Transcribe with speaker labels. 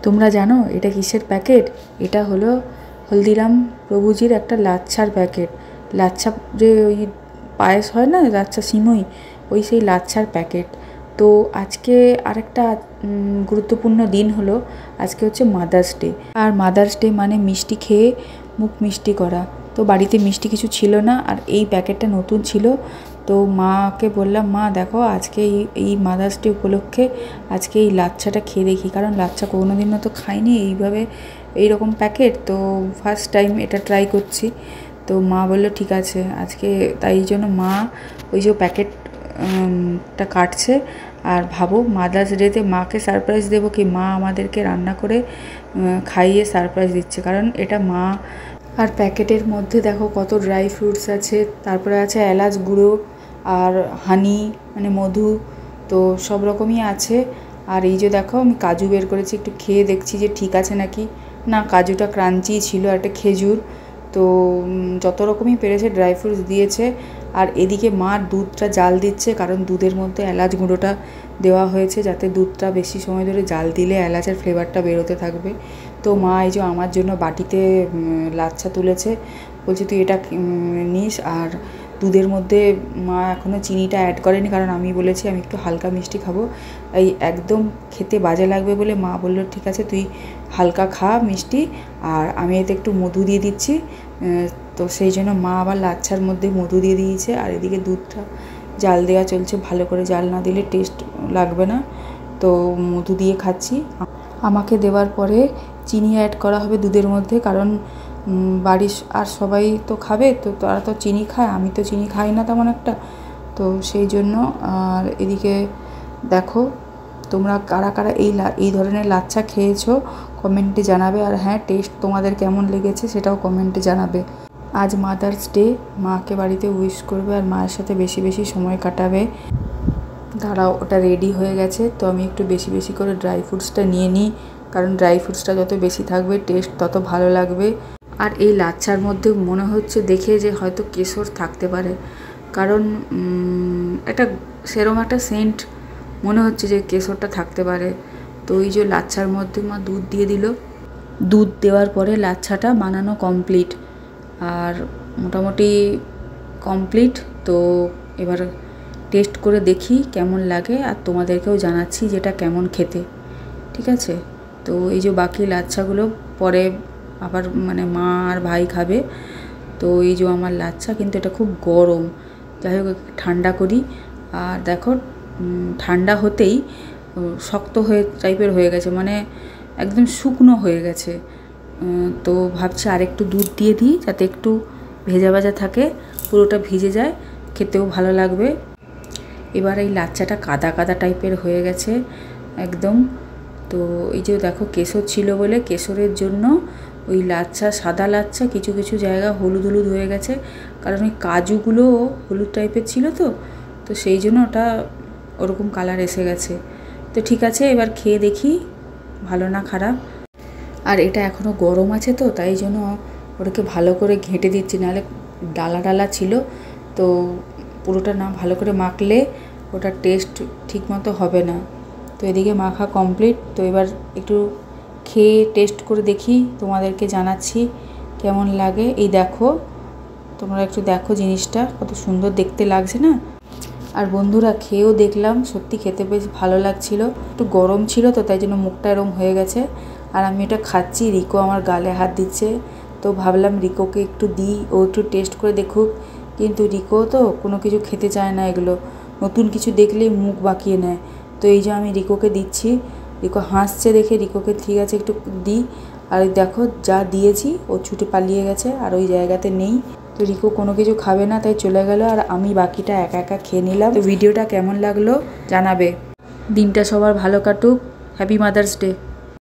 Speaker 1: তোমরা জানো এটা কিসের প্যাকেট? এটা হলো হলদিরাম প্রভুজির একটা লাচ্ছার প্যাকেট। লাচ্ছা যে ওই পায়েস হয় না, লাচ্ছা সিমই, ওই সেই লাচ্ছার প্যাকেট। তো আজকে আরেকটা গুরুত্বপূর্ণ দিন হলো, আজকে হচ্ছে মাদার্স ডে। আর মাদার্স ডে মানে মিষ্টি খেয়ে মুখ মিষ্টি করা। তো বাড়িতে মিষ্টি কিছু ছিল না, আর এই প্যাকেটটা নতুন ছিল। তো মাকে বললাম, মা দেখো আজকে এই মাদার্স ডে উপলক্ষে আজকে এই লাচ্ছাটা খেয়ে দেখি, কারণ লাচ্ছা কোনো দিনও তো খাইনি এইভাবে, এইরকম প্যাকেট। তো ফার্স্ট টাইম এটা ট্রাই করছি। তো মা বললো ঠিক আছে আজকে, তাই জন্য মা ওই যে প্যাকেটটা কাটছে। আর ভাবো মাদার্স ডেতে মাকে সারপ্রাইজ দেবো কি, মা আমাদেরকে রান্না করে খাইয়ে সারপ্রাইজ দিচ্ছে, কারণ এটা মা। আর প্যাকেটের মধ্যে দেখো কত ড্রাই ফ্রুটস আছে, তারপরে আছে এলাচ গুঁড়ো আর হানি মানে মধু, তো সব রকমই আছে। আর এই যে দেখো আমি কাজু বের করেছি, একটু খেয়ে দেখছি যে ঠিক আছে নাকি না। কাজুটা ক্রাঞ্চি ছিল, একটা খেজুর, তো যত রকমই পেরেছে ড্রাই ফ্রুটস দিয়েছে। আর এদিকে মা দুধটা জাল দিচ্ছে, কারণ দুধের মধ্যে এলাচ গুঁড়োটা দেওয়া হয়েছে যাতে দুধটা বেশি সময় ধরে জাল দিলে এলাচের ফ্লেভারটা বেরোতে থাকবে। তো মা এই যে আমার জন্য বাটিতে লাচ্ছা তুলেছে, বলছে তুই এটা নিস। আর দুধের মধ্যে মা এখনও চিনিটা অ্যাড করেনি, কারণ আমি বলেছি আমি একটু হালকা মিষ্টি খাবো, এই একদম খেতে বাজে লাগবে বলে মা বললো ঠিক আছে তুই হালকা খা মিষ্টি, আর আমি এতে একটু মধু দিয়ে দিচ্ছি। তো সেই জন্য মা আবার লাচ্ছার মধ্যে মধু দিয়ে দিয়েছে। আর এদিকে দুধটা জাল দেওয়া চলছে, ভালো করে জাল না দিলে টেস্ট লাগবে না, তো মধু দিয়ে খাচ্ছি। আমাকে দেওয়ার পরে চিনি অ্যাড করা হবে দুধের মধ্যে, কারণ বাড়ির আর সবাই তো খাবে, তো তারা তো চিনি খায়, আমি তো চিনি খাই না তেমন একটা, তো সেই জন্য। আর এদিকে দেখো তোমরা কারা কারা এই ধরনের লাচ্ছা খেয়েছো কমেন্টে জানাবে। আর হ্যাঁ, টেস্ট তোমাদের কেমন লেগেছে সেটাও কমেন্টে জানাবে। আজ মাদার্স ডে, মাকে বাড়িতে উইশ করবে আর মায়ের সাথে বেশি বেশি সময় কাটাবে। দাঁড়াও, ওটা রেডি হয়ে গেছে, তো আমি একটু বেশি বেশি করে ড্রাই ফ্রুটসটা নিয়ে নিই, কারণ ড্রাই ফ্রুটসটা যত বেশি থাকবে টেস্ট তত ভালো লাগবে। আর এই লাচ্ছার মধ্যে মনে হচ্ছে দেখে যে হয়তো কেশর থাকতে পারে, কারণ একটা সেরকম একটা সেন্ট মনে হচ্ছে যে কেশরটা থাকতে পারে। তো এই যে লাচ্ছার মধ্যে মা দুধ দিয়ে দিল, দুধ দেওয়ার পরে লাচ্ছাটা বানানো কমপ্লিট, আর মোটামুটি কমপ্লিট। তো এবার টেস্ট করে দেখি কেমন লাগে, আর তোমাদেরকেও জানাচ্ছি যেটা কেমন খেতে, ঠিক আছে? তো এই যে বাকি লাচ্ছাগুলো পরে আবার মানে মা আর ভাই খাবে। তো এই যে আমার লাচ্ছা, কিন্তু এটা খুব গরম, যাই হোক ঠান্ডা করি। আর দেখো ঠান্ডা হতেই শক্ত টাইপের হয়ে গেছে, মানে একদম শুকনো হয়ে গেছে। তো ভাবছি আরেকটু দুধ দিয়ে দিই যাতে একটু ভেজা ভাজা থাকে, পুরোটা ভিজে যায়, খেতেও ভালো লাগবে। এবার এই লাচ্চাটা কাদা কাদা টাইপের হয়ে গেছে একদম। তো এই যে দেখো কেশর ছিল বলে, কেশরের জন্য ওই লাচ্ছা, সাদা লাচ্ছা কিছু কিছু জায়গা হলুদ হলুদ হয়ে গেছে, কারণ ওই কাজুগুলো হলুদ টাইপের ছিল, তো সেই জন্য ওটা ওরকম কালার এসে গেছে। তো ঠিক আছে, এবার খেয়ে দেখি ভালো না খারাপ। আর এটা এখনও গরম আছে, তো তাই জন্য ওটাকে ভালো করে ঘেঁটে দিচ্ছি, নাহলে ডালা ডালা ছিল, তো পুরোটা না ভালো করে মাখলে ওটা টেস্ট ঠিক মতো হবে না। তো এদিকে মাখা কমপ্লিট, তো এবার একটু খেয়ে টেস্ট করে দেখি, তোমাদেরকে জানাচ্ছি কেমন লাগে। এই দেখো, তোমরা একটু দেখো জিনিসটা কত সুন্দর দেখতে লাগছে না। আর বন্ধুরা খেয়েও দেখলাম, সত্যি খেতে বেশ ভালো লাগছিল। একটু গরম ছিল তো তাই জন্য মুখটা এরম হয়ে গেছে। আর আমি এটা খাচ্ছি, রিকো আমার গালে হাত দিচ্ছে, তো ভাবলাম রিকোকে একটু দিই, ও একটু টেস্ট করে দেখুক। কিন্তু রিকো তো কোনো কিছু খেতে চায় না, এগুলো নতুন কিছু দেখলেই মুখ বাঁকিয়ে নেয়। তো এই যে আমি রিকোকে দিচ্ছি, রিকো হাসছে দেখে রিকোকে ঠিক আছে একটু দিই। আর দেখো যা দিয়েছি ও ছুটে পালিয়ে গেছে, আর ওই জায়গাতে নেই। তো রিকো কোনো কিছু খাবে না, তাই চলে গেল, আর আমি বাকিটা একা একা খেয়ে নিলাম। তো ভিডিওটা কেমন লাগলো জানাবে। দিনটা সবার ভালো কাটুক। Happy mother's day.